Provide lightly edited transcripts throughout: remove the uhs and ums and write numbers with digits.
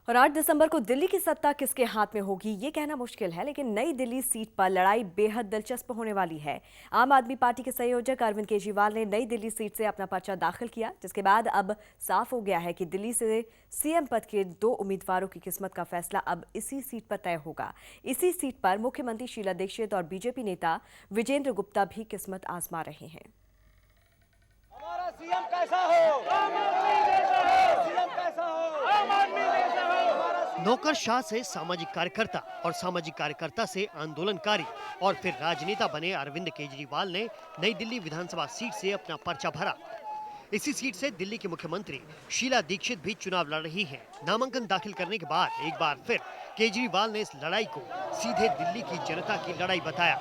और 8 दिसंबर को दिल्ली की सत्ता किसके हाथ में होगी ये कहना मुश्किल है, लेकिन नई दिल्ली सीट पर लड़ाई बेहद दिलचस्प होने वाली है। आम आदमी पार्टी के संयोजक अरविंद केजरीवाल ने नई दिल्ली सीट से अपना पर्चा दाखिल किया, जिसके बाद अब साफ हो गया है कि दिल्ली से सीएम पद के 2 उम्मीदवारों की किस्मत का फैसला अब इसी सीट पर तय होगा। इसी सीट पर मुख्यमंत्री शीला दीक्षित और बीजेपी नेता विजेंद्र गुप्ता भी किस्मत आजमा रहे हैं। हमारा सीएम कैसा हो? सीएम कैसा हो? नौकरशाह से सामाजिक कार्यकर्ता और सामाजिक कार्यकर्ता से आंदोलनकारी और फिर राजनेता बने अरविंद केजरीवाल ने नई दिल्ली विधानसभा सीट से अपना पर्चा भरा। इसी सीट से दिल्ली की मुख्यमंत्री शीला दीक्षित भी चुनाव लड़ रही हैं। नामांकन दाखिल करने के बाद एक बार फिर केजरीवाल ने इस लड़ाई को सीधे दिल्ली की जनता की लड़ाई बताया।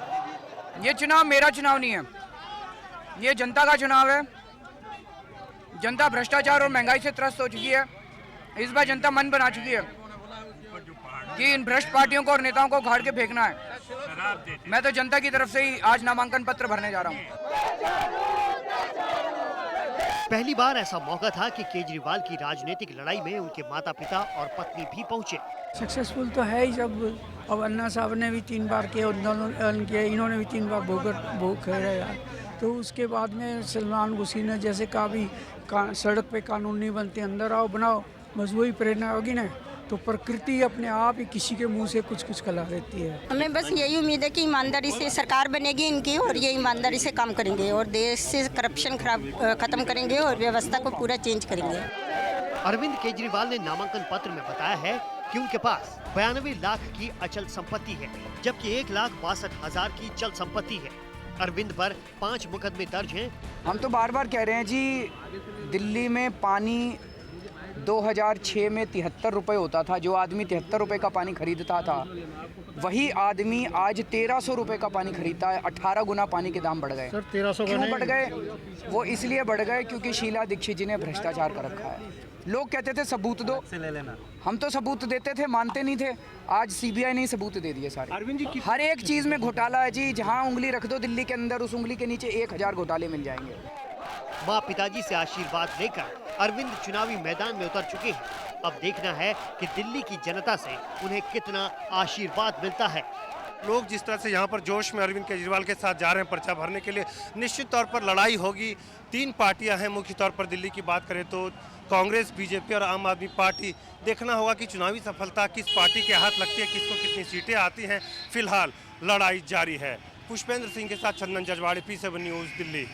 ये चुनाव मेरा चुनाव नहीं है, ये जनता का चुनाव है। जनता भ्रष्टाचार और महंगाई से त्रस्त हो चुकी है। इस बार जनता मन बना चुकी है कि इन भ्रष्ट पार्टियों को और नेताओं को उखाड़ के फेंकना है। मैं तो जनता की तरफ से ही आज नामांकन पत्र भरने जा रहा हूँ। पहली बार ऐसा मौका था कि केजरीवाल की राजनीतिक लड़ाई में उनके माता पिता और पत्नी भी पहुंचे। सक्सेसफुल तो है ही, जब अब अन्ना साहब ने भी 3 बार किया, इन्होंने भी 3 बार भोग खेला। तो उसके बाद में सलमान खुशी ने जैसे कहा भी सड़क पे कानून नहीं बनते, अंदर आओ बनाओ, बस वही प्रेरणा होगी ना। तो प्रकृति अपने आप ही किसी के मुंह से कुछ कुछ कला देती है। हमें बस यही उम्मीद है कि ईमानदारी से सरकार बनेगी इनकी और ये ईमानदारी से काम करेंगे और देश से करप्शन खत्म करेंगे और व्यवस्था को पूरा चेंज करेंगे। अरविंद केजरीवाल ने नामांकन पत्र में बताया है कि उनके पास 92 लाख की अचल संपत्ति है, जबकि 1,62,000 की चल संपत्ति है। अरविंद पर 5 मुकदमे दर्ज हैं। हम तो बार बार कह रहे हैं जी, दिल्ली में पानी 2006 में 73 रुपये होता था। जो आदमी 73 रुपये का पानी खरीदता था, वही आदमी आज 1300 रुपये का पानी खरीदता है। 18 गुना पानी के दाम बढ़ गए। सर 1300 क्यों बढ़ गए? वो इसलिए बढ़ गए क्योंकि शीला दीक्षित जी ने भ्रष्टाचार कर रखा है। लोग कहते थे सबूत दो, हम तो सबूत देते थे, मानते नहीं थे। आज सीबीआई ने सबूत दे दिए सारे। हर एक चीज में घोटाला है जी। जहां उंगली रख दो दिल्ली के अंदर, उस उंगली के नीचे 1000 घोटाले मिल जाएंगे। माँ पिताजी से आशीर्वाद लेकर अरविंद चुनावी मैदान में उतर चुके हैं। अब देखना है कि दिल्ली की जनता से उन्हें कितना आशीर्वाद मिलता है। लोग जिस तरह से यहाँ पर जोश में अरविंद केजरीवाल के साथ जा रहे हैं पर्चा भरने के लिए, निश्चित तौर पर लड़ाई होगी। 3 पार्टियां हैं मुख्य तौर पर दिल्ली की बात करें तो कांग्रेस, बीजेपी और आम आदमी पार्टी। देखना होगा कि चुनावी सफलता किस पार्टी के हाथ लगती है, किसको कितनी सीटें आती हैं। फिलहाल लड़ाई जारी है। पुष्पेंद्र सिंह के साथ चंदन जजवाड़े, P7 न्यूज़, दिल्ली।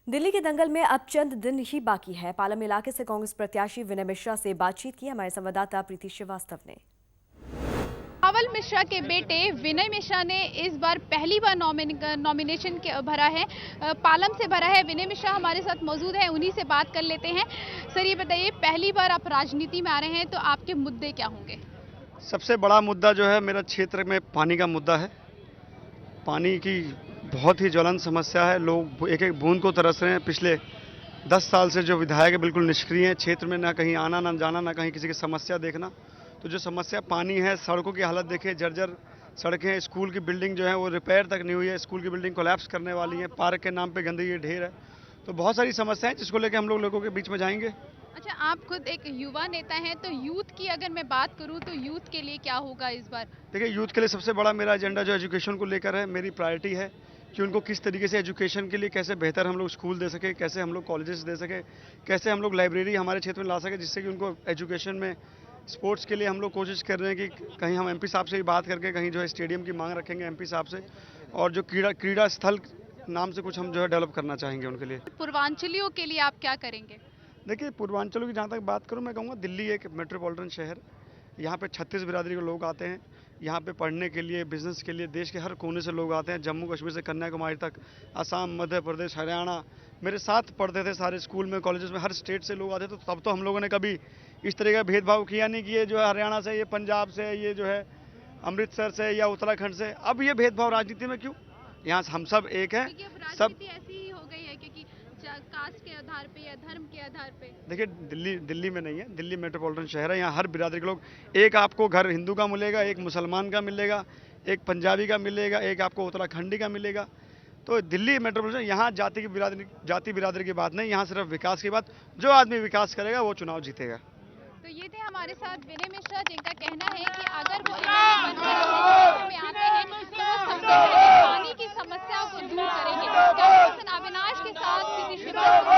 दिल्ली के दंगल में अब चंद दिन ही बाकी है। पालम इलाके से कांग्रेस प्रत्याशी विनय मिश्रा से बातचीत की हमारे संवाददाता प्रीति श्रीवास्तव ने। रावल मिश्रा के बेटे विनय मिश्रा ने इस बार पहली बार नॉमिनेशन भरा है, पालम से भरा है। विनय मिश्रा हमारे साथ मौजूद हैं, उन्हीं से बात कर लेते हैं। सर ये बताइए, पहली बार आप राजनीति में आ रहे हैं तो आपके मुद्दे क्या होंगे? सबसे बड़ा मुद्दा जो है मेरा क्षेत्र में पानी का मुद्दा है। पानी की बहुत ही ज्वलन समस्या है। लोग एक एक बूंद को तरस रहे हैं। पिछले 10 साल से जो विधायक बिल्कुल निष्क्रिय हैं, क्षेत्र में ना कहीं आना ना जाना, ना कहीं किसी की समस्या देखना। तो जो समस्या पानी है, सड़कों की हालत देखिए, जर्जर सड़कें। स्कूल की बिल्डिंग जो है वो रिपेयर तक नहीं हुई है। स्कूल की बिल्डिंग कोलैप्स करने वाली है। पार्क के नाम पे गंदगी ढेर है। तो बहुत सारी समस्याएं जिसको लेकर हम लोगों के बीच में जाएंगे। अच्छा, आप खुद एक युवा नेता हैं, तो यूथ की अगर मैं बात करूं तो यूथ के लिए क्या होगा इस बार? देखिए, यूथ के लिए सबसे बड़ा मेरा एजेंडा जो एजुकेशन को लेकर है। मेरी प्रायोरिटी है कि उनको किस तरीके से एजुकेशन के लिए कैसे बेहतर हम लोग स्कूल दे सके, कैसे हम लोग कॉलेजेस दे सके, कैसे हम लोग लाइब्रेरी हमारे क्षेत्र में ला सके, जिससे कि उनको एजुकेशन में, स्पोर्ट्स के लिए हम लोग कोशिश कर रहे हैं कि कहीं हम एमपी साहब से भी बात करके कहीं जो है स्टेडियम की मांग रखेंगे एमपी साहब से, और जो क्रीड़ा स्थल नाम से कुछ हम जो है डेवलप करना चाहेंगे उनके लिए। पूर्वांचलियों के लिए आप क्या करेंगे? देखिए, पूर्वांचलों की जहाँ तक बात करूँ, मैं कहूँगा दिल्ली एक मेट्रोपॉलिटन शहर, यहाँ पे 36 बिरादरी के लोग आते हैं। यहाँ पे पढ़ने के लिए, बिजनेस के लिए देश के हर कोने से लोग आते हैं। जम्मू कश्मीर से कन्याकुमारी तक, असम, मध्य प्रदेश, हरियाणा। मेरे साथ पढ़ते थे सारे स्कूल में, कॉलेजेस में, हर स्टेट से लोग आते थे। तो तब तो हम लोगों ने कभी इस तरह का भेदभाव किया नहीं कि ये जो है हरियाणा से, ये पंजाब से, ये जो है अमृतसर से या उत्तराखंड से। अब ये भेदभाव राजनीति में क्यों? यहाँ हम सब एक हैं। सब ऐसी हो गई है क्योंकि कास्ट के आधार पे या धर्म के आधार पे। देखिए, दिल्ली में नहीं है। दिल्ली मेट्रोपॉलिटन शहर है। यहाँ हर बिरादरी के लोग, एक आपको घर हिंदू का मिलेगा, एक मुसलमान का मिलेगा, एक पंजाबी का मिलेगा, एक आपको उत्तराखंडी का मिलेगा। तो दिल्ली मेट्रोपॉलिटन, यहाँ जाति बिरादरी की बात नहीं, यहाँ सिर्फ विकास की बात। जो आदमी विकास करेगा वो चुनाव जीतेगा। तो ये थे हमारे साथ विनय मिश्रा, जिनका कहना है कि अगर वो चुनाव में आते हैं तो वो सबसे पहले पानी की समस्या को दूर करेंगे। कैमरा पर्सन अविनाश के साथ प्रीति श्रीवास्तव।